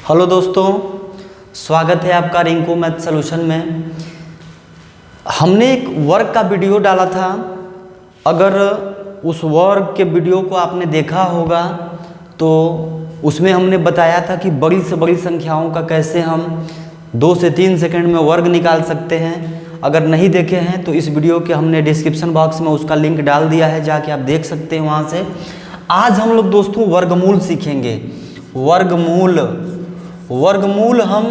Hello दोस्तों, स्वागत है आपका रिंकू मैथ सॉल्यूशन में। हमने एक वर्ग का वीडियो डाला था। अगर उस वर्ग के वीडियो को आपने देखा होगा तो उसमें हमने बताया था कि बड़ी से बड़ी संख्याओं का कैसे हम 2 से 3 सेकंड में वर्ग निकाल सकते हैं। अगर नहीं देखे हैं तो इस वीडियो के हमने डिस्क्रिप्शन बॉक्स में उसका लिंक डाल दिया है, जाके आप देख सकते हैं वहाँ से। आज हम लोग दोस्तों वर्गमूल सीखेंगे। वर्गमूल हम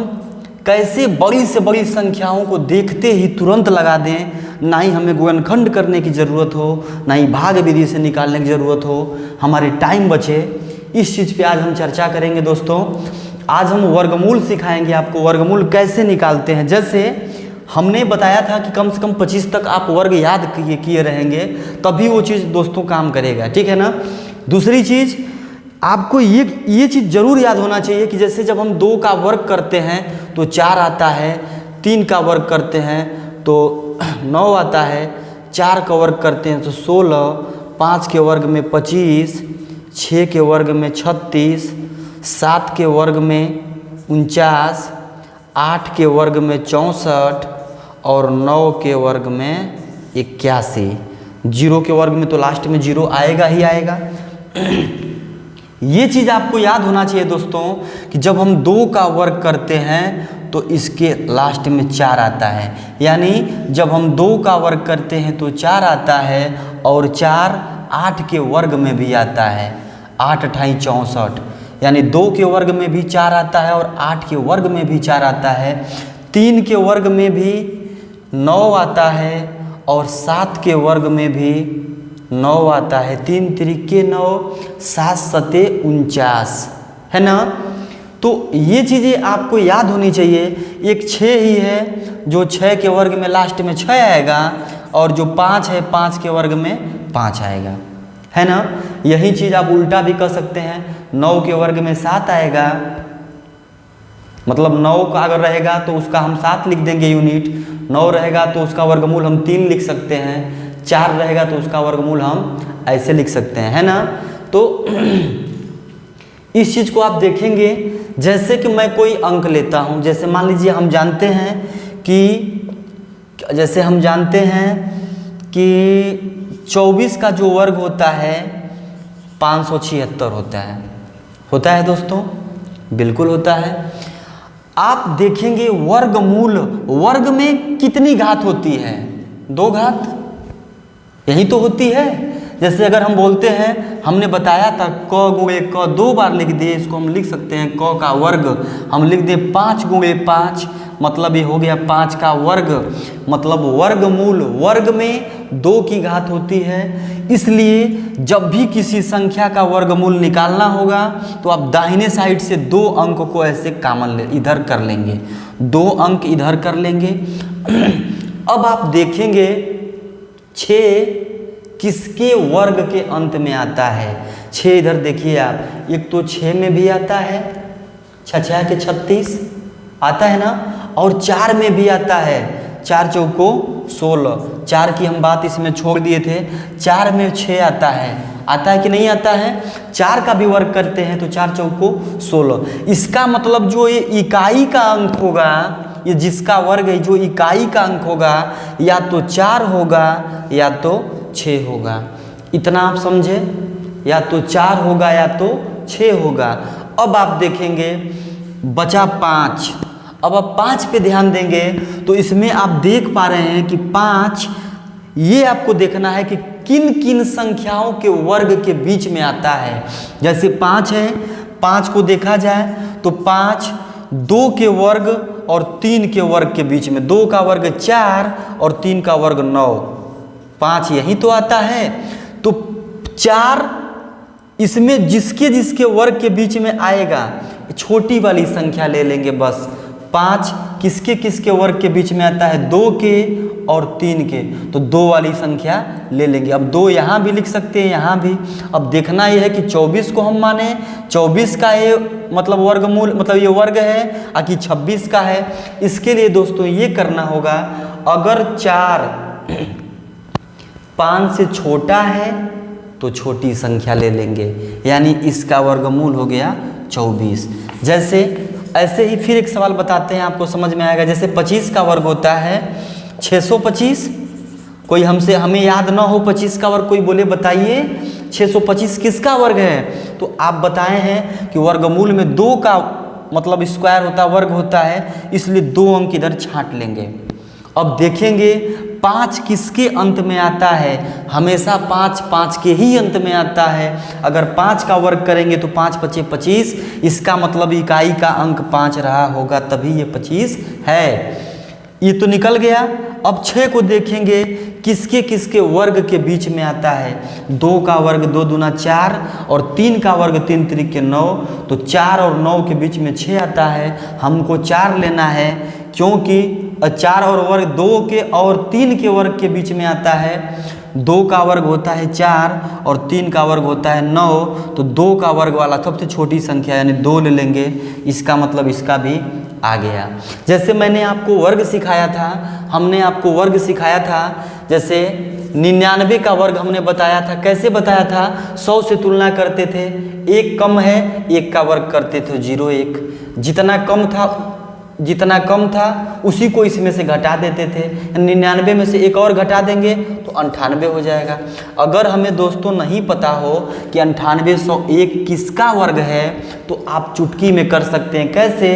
कैसे बड़ी से बड़ी संख्याओं को देखते ही तुरंत लगा दें, ना ही हमें गुणनखंड करने की ज़रूरत हो, ना ही भाग विधि से निकालने की ज़रूरत हो, हमारे टाइम बचे। इस चीज़ पे आज हम चर्चा करेंगे दोस्तों। आज हम वर्गमूल सिखाएंगे आपको, वर्गमूल कैसे निकालते हैं। जैसे हमने बताया था कि कम से कम 25 तक आप वर्ग याद किए रहेंगे, तभी वो चीज़ दोस्तों काम करेगा, ठीक है ना। दूसरी चीज़ आपको ये चीज़ ज़रूर याद होना चाहिए कि जैसे जब हम 2 का वर्ग करते हैं तो 4 आता है, 3 का वर्ग करते हैं तो 9 आता है, 4 का वर्ग करते हैं तो 16, 5 के वर्ग में 25, 6 के वर्ग में 36, 7 के वर्ग में 49, 8 के वर्ग में 64 और 9 के वर्ग में 81। 0 के वर्ग में तो लास्ट में 0 आएगा ही आएगा। ये चीज़ आपको याद होना चाहिए दोस्तों कि जब हम 2 का वर्ग करते हैं तो इसके लास्ट में 4 आता है। यानी जब हम 2 का वर्ग करते हैं तो 4 आता है और 4 8 के वर्ग में भी आता है। 8 अठाई 64, यानी 2 के वर्ग में भी 4 आता है और 8 के वर्ग में भी 4 आता है। 3 के वर्ग में भी 9 आता है और 7 के वर्ग में भी 9 आता है। 3 त्रिके 9, 7 सते 49, है ना। तो ये चीज़ें आपको याद होनी चाहिए। एक 6 ही है जो 6 के वर्ग में लास्ट में 6 आएगा, और जो 5 है 5 के वर्ग में 5 आएगा, है ना। यही चीज़ आप उल्टा भी कर सकते हैं। 9 के वर्ग में 7 आएगा, मतलब 9 का अगर रहेगा तो उसका हम 7 लिख देंगे यूनिट। 9 रहेगा तो उसका वर्गमूल हम 3 लिख सकते हैं। 4 रहेगा तो उसका वर्गमूल हम ऐसे लिख सकते हैं, है ना। तो इस चीज़ को आप देखेंगे। जैसे कि मैं कोई अंक लेता हूं, जैसे मान लीजिए हम जानते हैं कि 24 का जो वर्ग होता है 576 होता है दोस्तों, बिल्कुल होता है। आप देखेंगे वर्गमूल, वर्ग में कितनी घात होती है? 2 घात, यही तो होती है। जैसे अगर हम बोलते हैं, हमने बताया था क गुणे क 2 बार लिख दिए, इसको हम लिख सकते हैं क का वर्ग हम लिख दें 5 गुणे 5, मतलब ये हो गया 5 का वर्ग। मतलब वर्गमूल, वर्ग में 2 की घात होती है। इसलिए जब भी किसी संख्या का वर्गमूल निकालना होगा तो आप दाहिने साइड से 2 अंक को ऐसे कॉमन इधर कर लेंगे, 2 अंक इधर कर लेंगे। अब आप देखेंगे 6 किसके वर्ग के अंत में आता है? 6 इधर देखिए आप, एक तो 6 में भी आता है, 6 के 36 आता है ना, और 4 में भी आता है, 4 चौको 16। 4 की हम बात इसमें छोड़ दिए थे। 4 में 6 आता है कि नहीं आता है? 4 का भी वर्ग करते हैं तो 4 चौको 16। इसका मतलब जो ये इकाई का अंक होगा, ये जिसका वर्ग है, जो इकाई का अंक होगा, या तो 4 होगा या तो 6 होगा। इतना आप समझे? या तो 4 होगा या तो 6 होगा। अब आप देखेंगे बचा 5। अब आप 5 पे ध्यान देंगे तो इसमें आप देख पा रहे हैं कि 5, ये आपको देखना है कि किन किन संख्याओं के वर्ग के बीच में आता है। जैसे 5 है, 5 को देखा जाए तो 5 2 के वर्ग और 3 के वर्ग के बीच में, 2 का वर्ग 4 और 3 का वर्ग 9, 5 यही तो आता है। तो 4 इसमें जिसके जिसके वर्ग के बीच में आएगा, छोटी वाली संख्या ले लेंगे बस। 5 किसके किसके वर्ग के बीच में आता है? 2 के और 3 के, तो 2 वाली संख्या ले लेंगे। अब 2 यहाँ भी लिख सकते हैं, यहाँ भी। अब देखना ये है कि 24 को हम माने 24 का ये मतलब वर्गमूल, मतलब ये वर्ग है, कि 26 का है। इसके लिए दोस्तों ये करना होगा, अगर 4 5 से छोटा है तो छोटी संख्या ले लेंगे, यानी इसका वर्गमूल हो गया 24। जैसे ऐसे ही फिर एक सवाल बताते हैं, आपको समझ में आएगा। जैसे 25 का वर्ग होता है 625। कोई हमें याद ना हो 25 का वर्ग, कोई बोले बताइए 625 किसका वर्ग है, तो आप बताए हैं कि वर्गमूल में 2 का मतलब स्क्वायर होता है, वर्ग होता है, इसलिए 2 अंक इधर छांट लेंगे। अब देखेंगे 5 किसके अंत में आता है, हमेशा 5 5 के ही अंत में आता है। अगर 5 का वर्ग करेंगे तो 5 5 25, इसका मतलब इकाई का अंक 5 रहा होगा, तभी ये 25 है। ये तो निकल गया। अब 6 को देखेंगे किसके किसके वर्ग के बीच में आता है। 2 का वर्ग 2 दूना 4 और 3 का वर्ग 3 त्रिक 9, तो 4 और 9 के बीच में 6 आता है। हमको 4 लेना है, क्योंकि 4 और वर्ग 2 के और 3 के वर्ग के बीच में आता है। 2 का वर्ग होता है 4 और 3 का वर्ग होता है 9, तो 2 का वर्ग वाला सबसे छोटी संख्या यानी 2 ले लेंगे। इसका मतलब इसका भी आ गया। जैसे मैंने आपको वर्ग सिखाया था, हमने आपको वर्ग सिखाया था, जैसे 99 का वर्ग हमने बताया था। कैसे बताया था, 100 से तुलना करते थे, 1 कम है 1 का वर्ग करते थे 0 1, जितना कम था उसी को इसमें से घटा देते थे। 99 में से 1 और घटा देंगे तो 98 हो जाएगा। अगर हमें दोस्तों नहीं पता हो कि 98 101 किसका वर्ग है, तो आप चुटकी में कर सकते हैं। कैसे,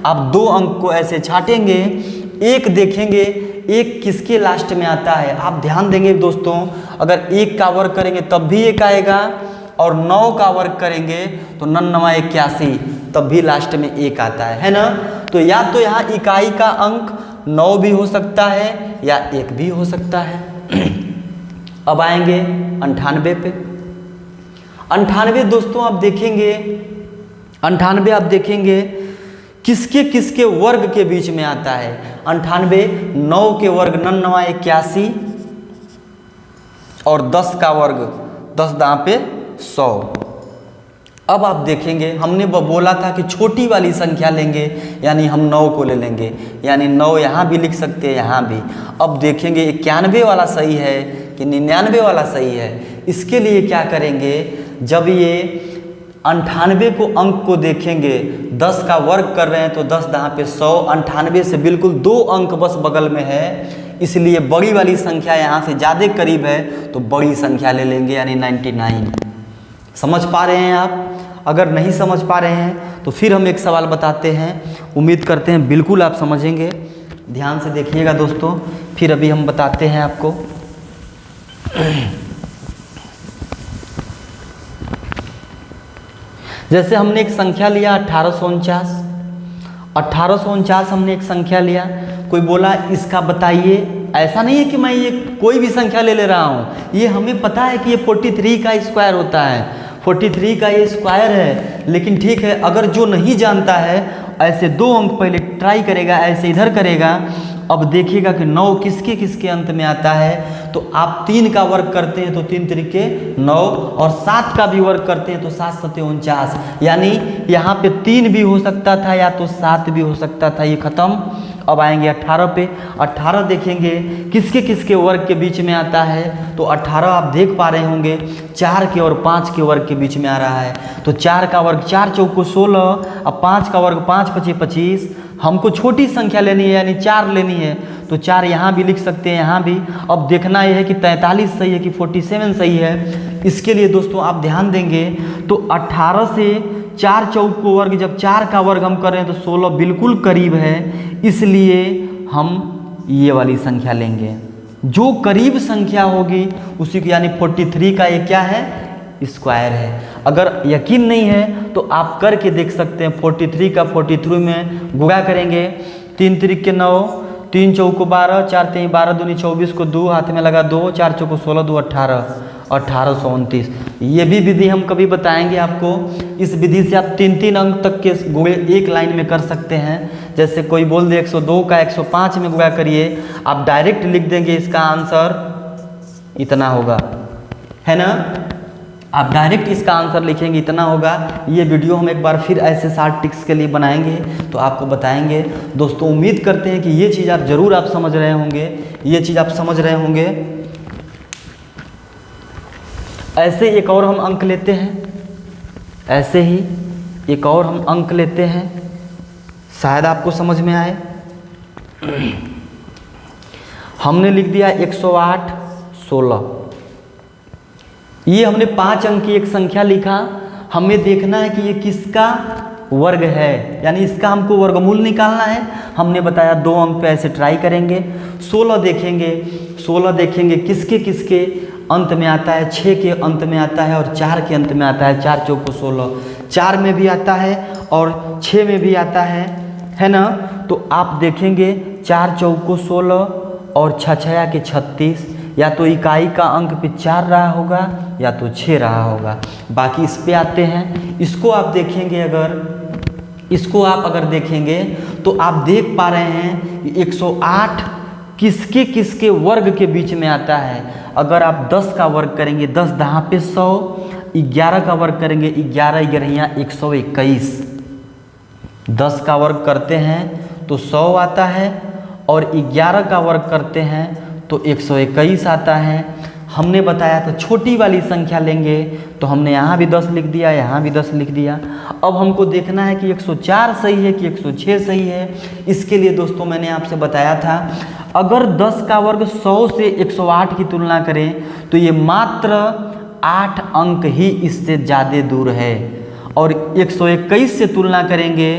आप 2 अंक को ऐसे छाटेंगे, 1 देखेंगे 1 किसके लास्ट में आता है। आप ध्यान देंगे दोस्तों, अगर 1 का वर्ग करेंगे तब भी 1 आएगा, और 9 का वर्ग करेंगे तो 9 9 81, तब भी लास्ट में 1 आता है ना। तो या तो यहाँ इकाई का अंक 9 भी हो सकता है या 1 भी हो सकता है। अब आएंगे 98 पे। 98 दोस्तों आप देखेंगे, 98 आप देखेंगे किसके किसके वर्ग के बीच में आता है। 98 9 के वर्ग 9 9 81 और 10 का वर्ग 10 दां पे 100। अब आप देखेंगे हमने बोला था कि छोटी वाली संख्या लेंगे, यानी हम 9 को ले लेंगे, यानी 9 यहाँ भी लिख सकते हैं यहाँ भी। अब देखेंगे 91 वाला सही है कि 99 वाला सही है। इसके लिए क्या करेंगे, जब ये 98 को अंक को देखेंगे, 10 का वर्ग कर रहे हैं तो 10 दां पे 100, 98 से बिल्कुल 2 अंक बस बगल में है, इसलिए बड़ी वाली संख्या यहाँ से ज़्यादा करीब है तो बड़ी संख्या ले लेंगे, यानी 99। समझ पा रहे हैं आप? अगर नहीं समझ पा रहे हैं तो फिर हम एक सवाल बताते हैं, उम्मीद करते हैं बिल्कुल आप समझेंगे। ध्यान से देखिएगा दोस्तों, फिर अभी हम बताते हैं आपको। जैसे हमने एक संख्या लिया 1849, 1849 हमने एक संख्या लिया, कोई बोला इसका बताइए। ऐसा नहीं है कि मैं ये कोई भी संख्या ले रहा हूँ, ये हमें पता है कि ये 43 का स्क्वायर होता है, 43 का ये स्क्वायर है। लेकिन ठीक है, अगर जो नहीं जानता है ऐसे 2 अंक पहले ट्राई करेगा, ऐसे इधर करेगा। अब देखिएगा कि 9 किसके किसके अंत में आता है, तो आप 3 का वर्ग करते हैं तो 3 त्रिके 9 और 7 का भी वर्ग करते हैं तो 7 7 49, यानी यहाँ पे 3 भी हो सकता था या तो 7 भी हो सकता था। ये खत्म। अब आएंगे 18 पे। 18 देखेंगे किसके किसके वर्ग के बीच में आता है, तो 18 आप देख पा रहे होंगे 4 के और 5 के वर्ग के बीच में आ रहा है। तो 4 का वर्ग 4 चौको 16, अब 5 का वर्ग 5 5 25। हमको छोटी संख्या लेनी है यानी 4 लेनी है, तो 4 यहाँ भी लिख सकते हैं, यहाँ भी। अब देखना यह है कि 43 सही है कि 47 सही है। इसके लिए दोस्तों आप ध्यान देंगे तो 18 से 4 चौक को वर्ग, जब 4 का वर्ग हम कर रहे हैं तो 16 बिल्कुल करीब है, इसलिए हम ये वाली संख्या लेंगे। जो करीब संख्या होगी उसी को, यानी 43 का ये क्या है, स्क्वायर है। अगर यकीन नहीं है तो आप करके देख सकते हैं। 43 का 43 में गुणा करेंगे, 3 त्रिक 9, 3 चौको 12, 4 3 12 दूनी 24 को 2 हाथ में लगा 2, 4 चौको 16 2 18, 1829। ये भी विधि हम कभी बताएंगे आपको। इस विधि से आप 3 अंक तक के गुणे एक लाइन में कर सकते हैं। जैसे कोई बोल दे 102 का 105 में गुणा करिए, आप डायरेक्ट लिख देंगे इसका आंसर इतना होगा, है ना। आप डायरेक्ट इसका आंसर लिखेंगे इतना होगा। ये वीडियो हम एक बार फिर ऐसे 60 टिक्स के लिए बनाएंगे तो आपको बताएंगे। दोस्तों उम्मीद करते हैं कि ये चीज़ आप ज़रूर आप समझ रहे होंगे, ये चीज़ आप समझ रहे होंगे। ऐसे एक और हम अंक लेते हैं, ऐसे ही एक और हम अंक लेते हैं। शायद आपको समझ में आए। हमने लिख दिया 108 16। ये हमने 5 अंक की एक संख्या लिखा। हमें देखना है कि ये किसका वर्ग है, यानी इसका हमको वर्गमूल निकालना है। हमने बताया 2 अंक पे ऐसे ट्राई करेंगे। 16 देखेंगे किसके किसके अंत में आता है, 6 के अंत में आता है और 4 के अंत में आता है। 4 चौको 16, 4 में भी आता है और 6 में भी आता है ना। तो आप देखेंगे 4 चौको 16 और 6 छया के 36, या तो इकाई का अंक पे 4 रहा होगा या तो 6 रहा होगा। बाकी इस पे आते हैं। इसको आप देखेंगे, अगर देखेंगे तो आप देख पा रहे हैं कि 108 किसके किसके वर्ग के बीच में आता है। अगर आप 10 का वर्ग करेंगे, 10 दहा पे 100, 11 का वर्ग करेंगे, 11 11 121। 10 का वर्ग करते हैं तो 100 आता है और 11 का वर्ग करते हैं तो 121 आता है। हमने बताया था छोटी वाली संख्या लेंगे, तो हमने यहाँ भी 10 लिख दिया, यहाँ भी 10 लिख दिया। अब हमको देखना है कि 104 सही है कि 106 सही है। इसके लिए दोस्तों मैंने आपसे बताया था, अगर 10 का वर्ग 100 से 108 की तुलना करें तो ये मात्र 8 अंक ही इससे ज़्यादा दूर है। और 121 से तुलना करेंगे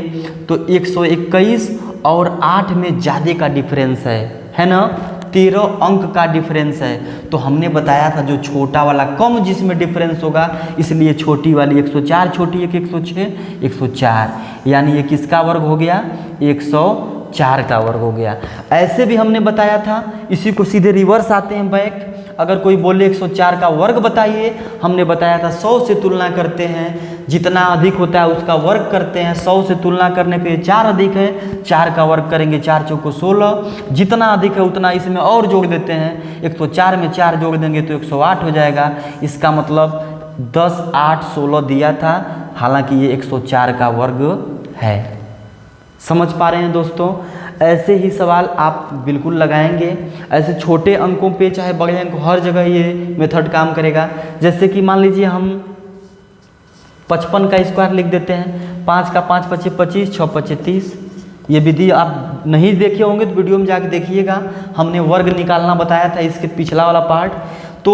तो 121 और 8 में ज़्यादा का डिफरेंस है ना। 13 अंक का डिफरेंस है। तो हमने बताया था जो छोटा वाला कम जिसमें डिफरेंस होगा, इसलिए छोटी वाली 104 छोटी है कि 106, 104, यानी ये किसका वर्ग हो गया, 104 का वर्ग हो गया। ऐसे भी हमने बताया था। इसी को सीधे रिवर्स आते हैं बैक। अगर कोई बोले 104 का वर्ग बताइए, हमने बताया था 100 से तुलना करते हैं, जितना अधिक होता है उसका वर्ग करते हैं। 100 से तुलना करने पे 4 अधिक है, 4 का वर्ग करेंगे, 4 चौको 16। जितना अधिक है उतना इसमें और जोड़ देते हैं, 104 में 4 जोड़ देंगे तो 108 हो जाएगा। इसका मतलब 10 8 16 दिया था, हालांकि ये 104 का वर्ग है। समझ पा रहे हैं दोस्तों। ऐसे ही सवाल आप बिल्कुल लगाएंगे। ऐसे छोटे अंकों पे चाहे बड़े अंक, हर जगह ये मेथड काम करेगा। जैसे कि मान लीजिए हम 55 का स्क्वायर लिख देते हैं। 5 का 5 पचे 25, 6 पचे 30। ये विधि आप नहीं देखे होंगे तो वीडियो में जाके देखिएगा। हमने वर्ग निकालना बताया था, इसके पिछला वाला पार्ट। तो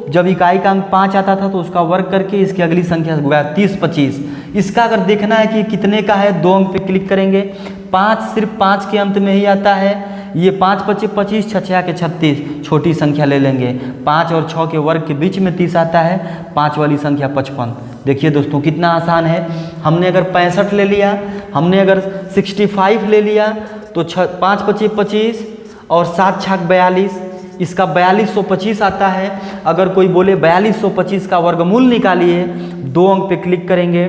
जब इकाई का अंक 5 आता था तो उसका वर्ग करके इसकी अगली संख्या गया 30 25। इसका अगर देखना है कि कितने का है, 2 अंक पे क्लिक करेंगे। 5 सिर्फ 5 के अंत में ही आता है। ये 5 पचे 25, 6 छया के 36, छोटी संख्या ले लेंगे। 5 और 6 के वर्ग के बीच में 30 आता है, 5 वाली संख्या 55। देखिए दोस्तों कितना आसान है। हमने अगर 65 ले लिया, हमने अगर 65 ले लिया तो 5 पचे 25 और 7 छाक 42, इसका 4225 आता है। अगर कोई बोले 4225 का वर्गमूल निकालिए, 2 अंक पे क्लिक करेंगे।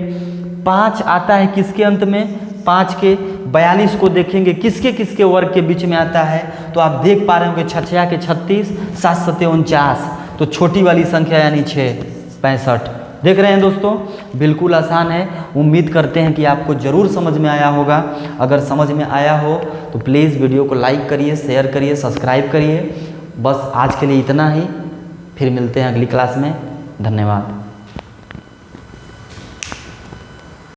5 आता है किसके अंत में, 5 के। 42 को देखेंगे किसके किसके वर्ग के बीच में आता है, तो आप देख पा रहे होंगे 6 छया के 36, 7 सते 49, तो छोटी वाली संख्या यानी 6 65। देख रहे हैं दोस्तों, बिल्कुल आसान है। उम्मीद करते हैं कि आपको ज़रूर समझ में आया होगा। अगर समझ में आया हो तो प्लीज़ वीडियो को लाइक करिए, शेयर करिए, सब्सक्राइब करिए। बस आज के लिए इतना ही, फिर मिलते हैं अगली क्लास में। धन्यवाद।